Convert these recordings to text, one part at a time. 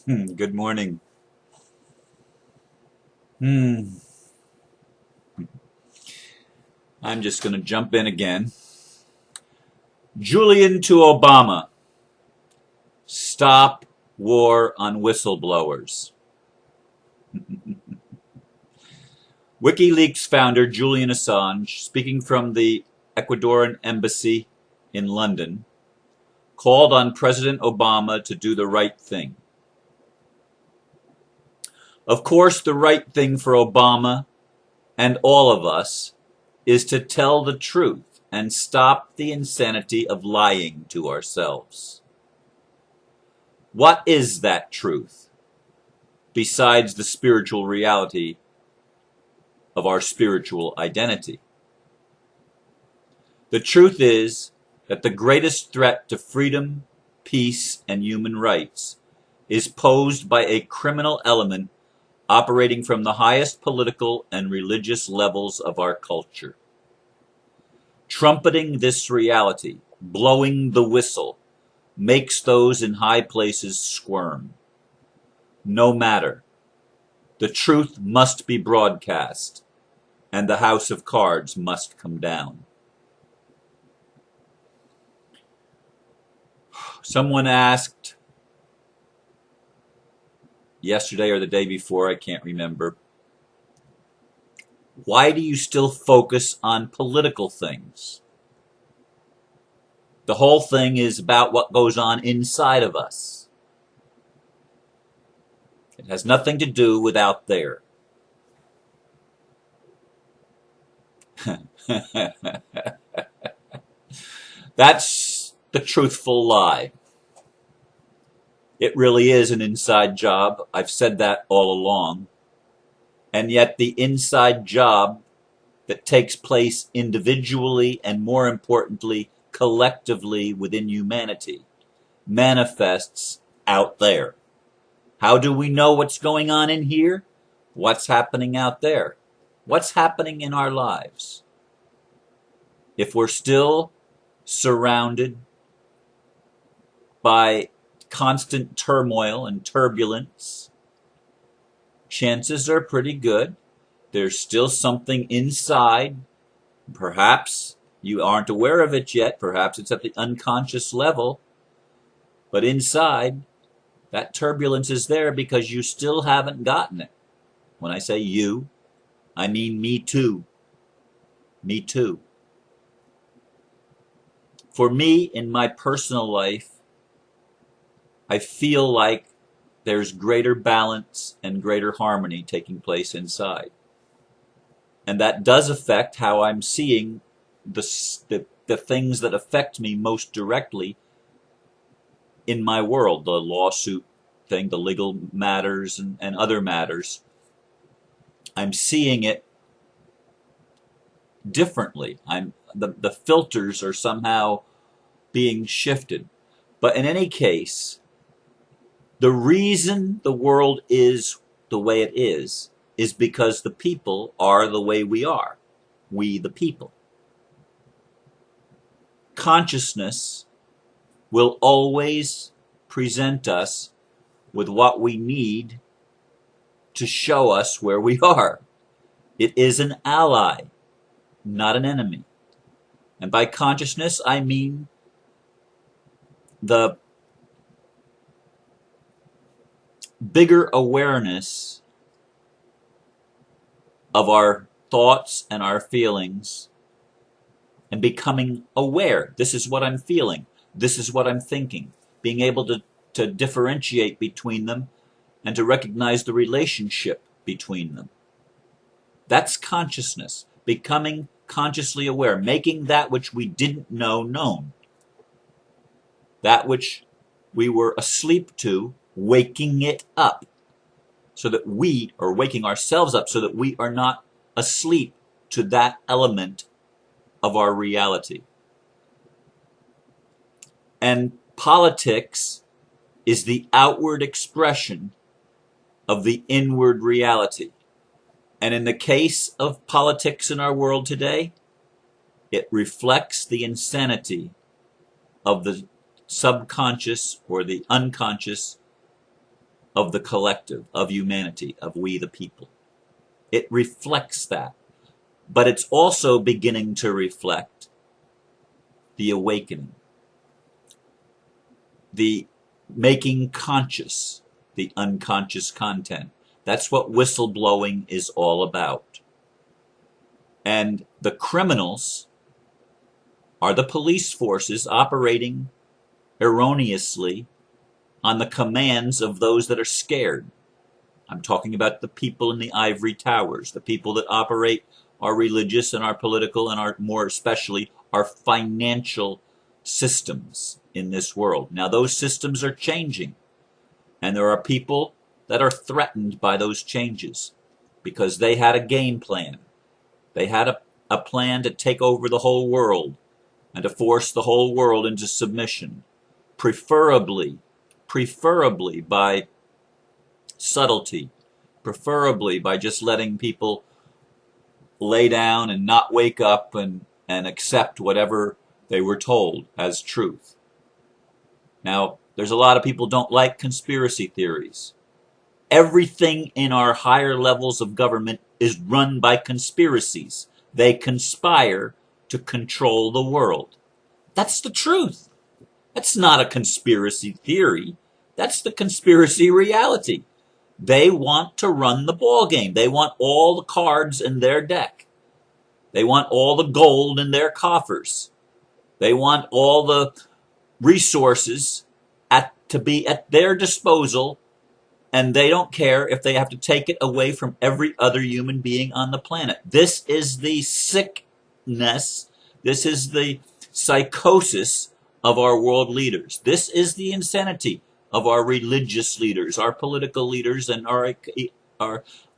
Good morning. Hmm. I'm just going to jump in again. Julian to Obama. Stop war on whistleblowers. Wikileaks founder Julian Assange, speaking from the Ecuadoran embassy in London, called on President Obama to do the right thing. Of course, the right thing for Obama and all of us is to tell the truth and stop the insanity of lying to ourselves. What is that truth, besides the spiritual reality of our spiritual identity? The truth is that the greatest threat to freedom, peace, and human rights is posed by a criminal element operating from the highest political and religious levels of our culture. Trumpeting this reality, blowing the whistle, makes those in high places squirm. No matter. The truth must be broadcast, and the house of cards must come down. Someone asked yesterday or the day before, I can't remember, why do you still focus on political things? The whole thing is about what goes on inside of us. It has nothing to do with out there. That's the truthful lie. It really is an inside job. I've said that all along. And yet the inside job that takes place individually and, more importantly, collectively within humanity manifests out there. How do we know what's going on in here? What's happening out there? What's happening in our lives? If we're still surrounded by constant turmoil and turbulence, chances are pretty good there's still something inside. Perhaps you aren't aware of it yet. Perhaps it's at the unconscious level. But inside, that turbulence is there because you still haven't gotten it. When I say you, I mean me too. Me too. For me, in my personal life, I feel like there's greater balance and greater harmony taking place inside. And that does affect how I'm seeing the things that affect me most directly in my world, the lawsuit thing, the legal matters and other matters. I'm seeing it differently. The filters are somehow being shifted. But in any case, the reason the world is the way it is because the people are the way we are. We, the people. Consciousness will always present us with what we need to show us where we are. It is an ally, not an enemy. And by consciousness, I mean the bigger awareness of our thoughts and our feelings and becoming aware. This is what I'm feeling. This is what I'm thinking. Being able to differentiate between them and to recognize the relationship between them. That's consciousness. Becoming consciously aware. Making that which we didn't know known. That which we were asleep to, waking it up. So that we are waking ourselves up so that we are not asleep to that element of our reality. And politics is the outward expression of the inward reality. And in the case of politics in our world today, it reflects the insanity of the subconscious or the unconscious of the collective, of humanity, of we the people. It reflects that. But it's also beginning to reflect the awakening, the making conscious the unconscious content. That's what whistleblowing is all about. And the criminals are the police forces operating erroneously on the commands of those that are scared. I'm talking about the people in the ivory towers, the people that operate our religious and our political and our, more especially, our financial systems in this world. Now, those systems are changing, and there are people that are threatened by those changes because they had a game plan. They had a plan to take over the whole world and to force the whole world into submission, preferably by subtlety, preferably by just letting people lay down and not wake up and accept whatever they were told as truth. Now, there's a lot of people don't like conspiracy theories. Everything in our higher levels of government is run by conspiracies. They conspire to control the world. That's the truth. That's not a conspiracy theory. That's the conspiracy reality. They want to run the ball game. They want all the cards in their deck. They want all the gold in their coffers. They want all the resources to be at their disposal, and they don't care if they have to take it away from every other human being on the planet. This is the sickness. This is the psychosis of our world leaders. This is the insanity of our religious leaders, our political leaders, and our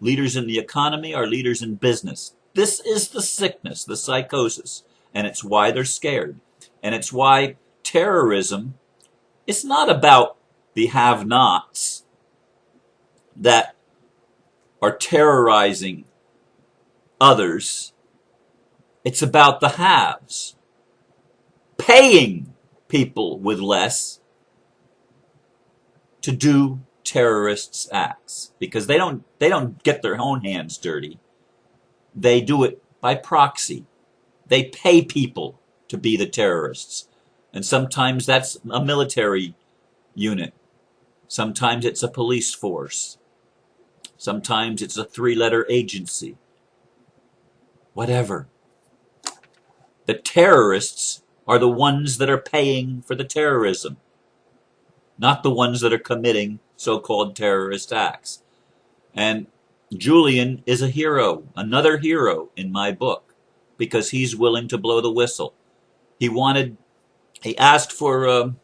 leaders in the economy, our leaders in business. This is the sickness, the psychosis, and it's why they're scared. And it's why terrorism is not about the have-nots that are terrorizing others. It's about the haves, paying people with less to do terrorists' acts, because they don't get their own hands dirty. They do it by proxy. They pay people to be the terrorists. And sometimes that's a military unit. Sometimes it's a police force. Sometimes it's a 3-letter agency. Whatever. The terrorists are the ones that are paying for the terrorism, not the ones that are committing so-called terrorist acts. And Julian is a hero, another hero in my book, because he's willing to blow the whistle. He asked for, oh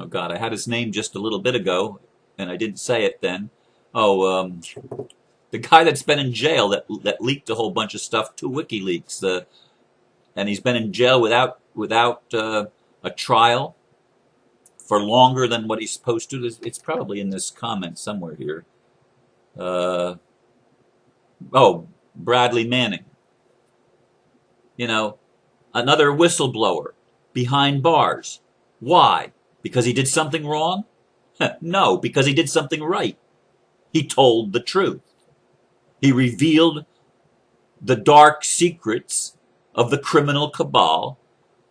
God, I had his name just a little bit ago, and I didn't say it then. The guy that's been in jail that leaked a whole bunch of stuff to WikiLeaks, and he's been in jail without a trial for longer than what he's supposed to. It's probably in this comment somewhere here. Bradley Manning. You know, another whistleblower behind bars. Why? Because he did something wrong? No, because he did something right. He told the truth. He revealed the dark secrets of the criminal cabal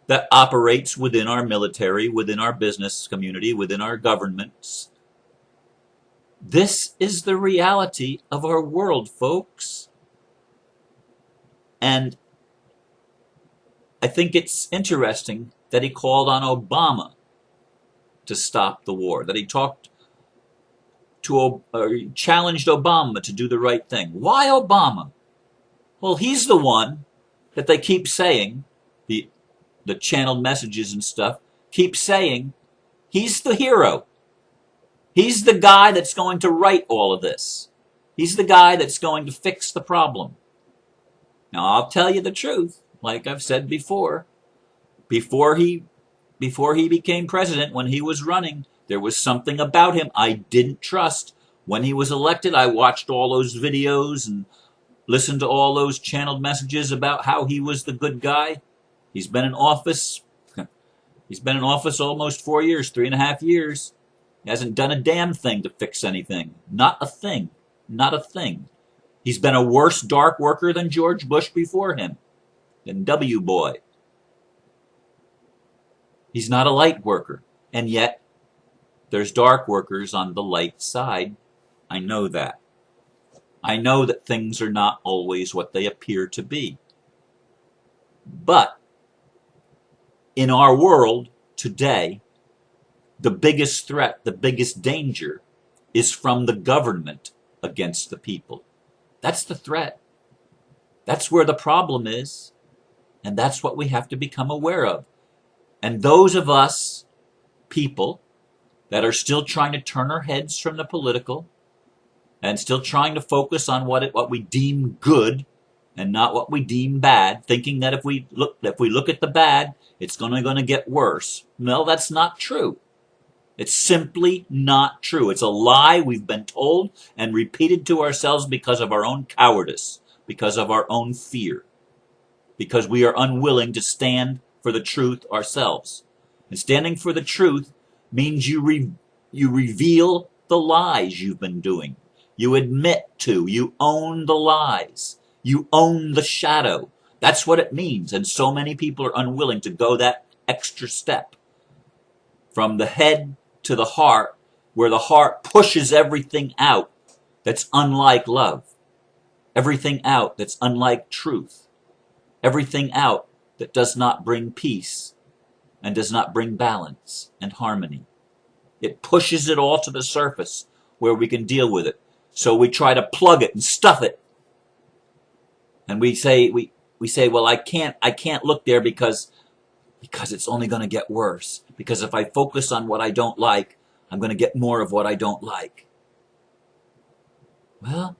that operates within our military, within our business community, within our governments. This is the reality of our world, folks. And I think it's interesting that he called on Obama to stop the war, that he challenged Obama to do the right thing. Why Obama? Well, he's the one that they keep saying, the channeled messages and stuff, keep saying he's the hero. He's the guy that's going to right all of this. He's the guy that's going to fix the problem. Now, I'll tell you the truth, like I've said before he became president, when he was running, there was something about him I didn't trust. When he was elected, I watched all those videos and listened to all those channeled messages about how he was the good guy. He's been in office almost 4 years, 3.5 years. He hasn't done a damn thing to fix anything. Not a thing. Not a thing. He's been a worse dark worker than George Bush before him, than W. Boy. He's not a light worker. And yet, there's dark workers on the light side. I know that. I know that things are not always what they appear to be. But in our world today, the biggest threat, the biggest danger is from the government against the people. That's the threat. That's where the problem is. And that's what we have to become aware of. And those of us, people, that are still trying to turn our heads from the political and still trying to focus on what we deem good and not what we deem bad, thinking that if we look at the bad, it's going to get worse. No, that's not true. It's simply not true. It's a lie we've been told and repeated to ourselves because of our own cowardice, because of our own fear, because we are unwilling to stand for the truth ourselves. And standing for the truth means you reveal the lies you've been doing. You admit to, you own the lies. You own the shadow. That's what it means. And so many people are unwilling to go that extra step from the head to the heart, where the heart pushes everything out that's unlike love, everything out that's unlike truth, everything out that does not bring peace and does not bring balance and harmony. It pushes it all to the surface where we can deal with it. So we try to plug it and stuff it. And we say, well, I can't look there because it's only going to get worse. Because if I focus on what I don't like, I'm going to get more of what I don't like. Well,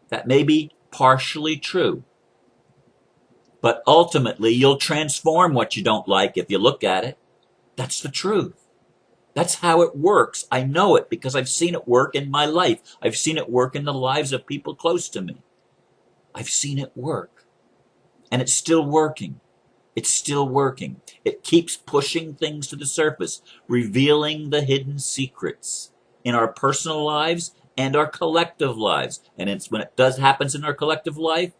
that may be partially true. But ultimately, you'll transform what you don't like if you look at it. That's the truth. That's how it works. I know it because I've seen it work in my life. I've seen it work in the lives of people close to me. I've seen it work. And it's still working. It's still working. It keeps pushing things to the surface, revealing the hidden secrets in our personal lives and our collective lives. And it's when it happens in our collective life,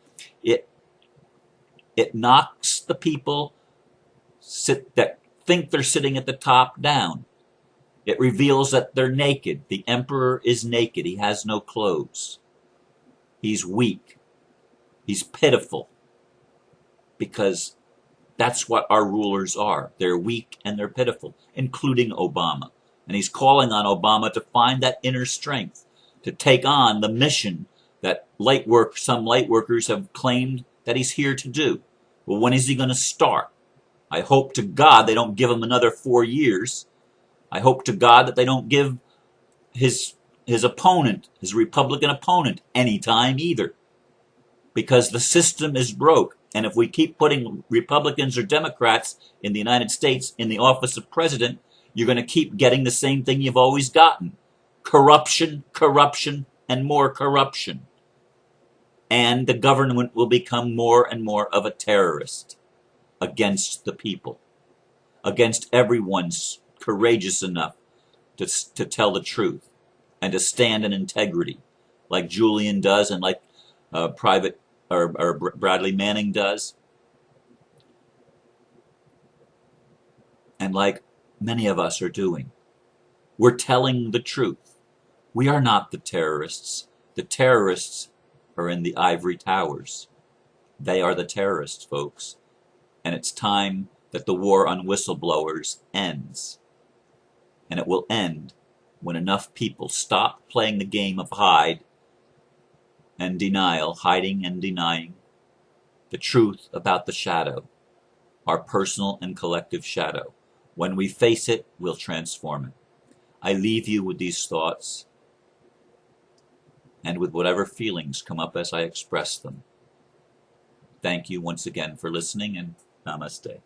it knocks the people that think they're sitting at the top down. It reveals that they're naked. The emperor is naked. He has no clothes. He's weak. He's pitiful. Because that's what our rulers are. They're weak and they're pitiful, including Obama. And he's calling on Obama to find that inner strength, to take on the mission that some light workers have claimed that he's here to do. Well, when is he going to start? I hope to God they don't give him another 4 years. I hope to God that they don't give his opponent, his Republican opponent, any time either. Because the system is broke. And if we keep putting Republicans or Democrats in the United States in the office of president, you're going to keep getting the same thing you've always gotten. Corruption, corruption, and more corruption. And the government will become more and more of a terrorist against the people, against everyone's courageous enough to tell the truth and to stand in integrity, like Julian does and like Bradley Manning does, and like many of us are doing. We're telling the truth. We are not the terrorists. The terrorists are in the ivory towers. They are the terrorists, folks. And it's time that the war on whistleblowers ends. And it will end when enough people stop playing the game of hide and denial, hiding and denying the truth about the shadow, our personal and collective shadow. When we face it, we'll transform it. I leave you with these thoughts and with whatever feelings come up as I express them. Thank you once again for listening, and namaste.